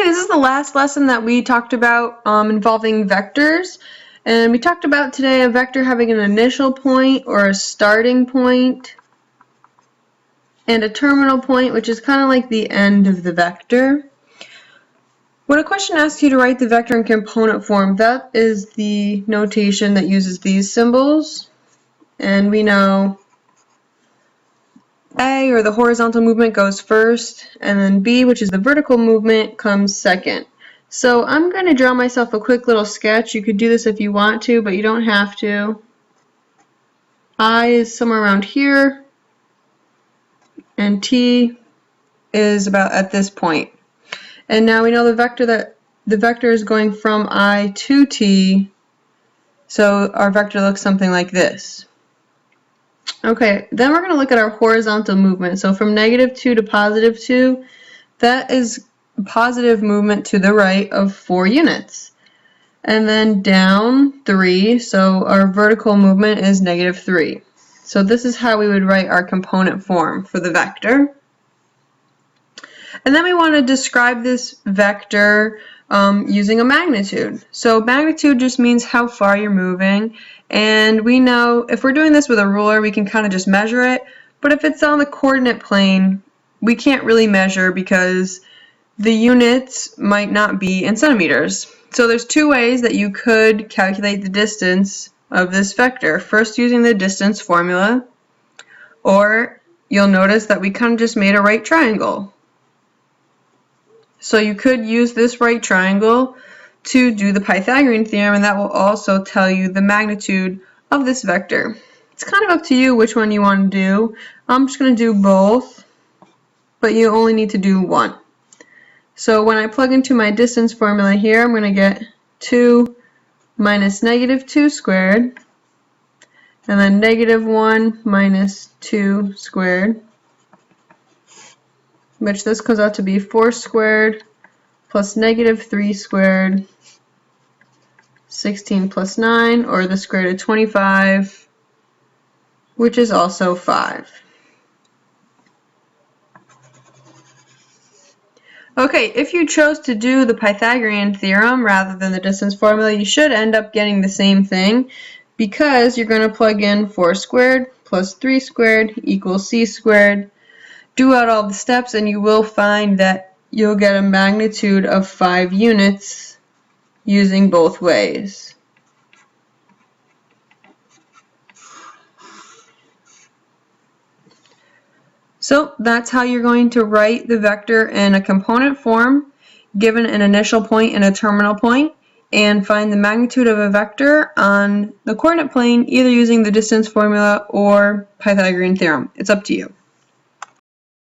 Okay, this is the last lesson that we talked about involving vectors. And we talked about today a vector having an initial point or a starting point and a terminal point, which is kind of like the end of the vector. When a question asks you to write the vector in component form, that is the notation that uses these symbols. And we know A, or the horizontal movement, goes first, and then B, which is the vertical movement, comes second. So I'm going to draw myself a quick little sketch. You could do this if you want to, but you don't have to. I is somewhere around here, and T is about at this point. And now we know the vector is going from I to T, so our vector looks something like this. Okay, then we're going to look at our horizontal movement. So from -2 to +2, that is positive movement to the right of 4 units. And then down 3, so our vertical movement is -3. So this is how we would write our component form for the vector. And then we want to describe this vector using a magnitude. So magnitude just means how far you're moving. And we know if we're doing this with a ruler, we can kind of just measure it. But if it's on the coordinate plane, we can't really measure because the units might not be in centimeters. So there's two ways that you could calculate the distance of this vector. First, using the distance formula, or you'll notice that we kind of just made a right triangle. So you could use this right triangle to do the Pythagorean theorem, and that will also tell you the magnitude of this vector. It's kind of up to you which one you want to do. I'm just going to do both, but you only need to do one. So when I plug into my distance formula here, I'm going to get 2 minus -2 squared, and then -1 minus 2 squared, which this goes out to be 4 squared plus -3 squared, 16 plus 9, or the square root of 25, which is also 5. Okay, if you chose to do the Pythagorean theorem rather than the distance formula, you should end up getting the same thing because you're going to plug in 4 squared plus 3 squared equals c squared. Do out all the steps and you will find that you'll get a magnitude of 5 units using both ways. So that's how you're going to write the vector in a component form, given an initial point and a terminal point, and find the magnitude of a vector on the coordinate plane either using the distance formula or Pythagorean theorem. It's up to you.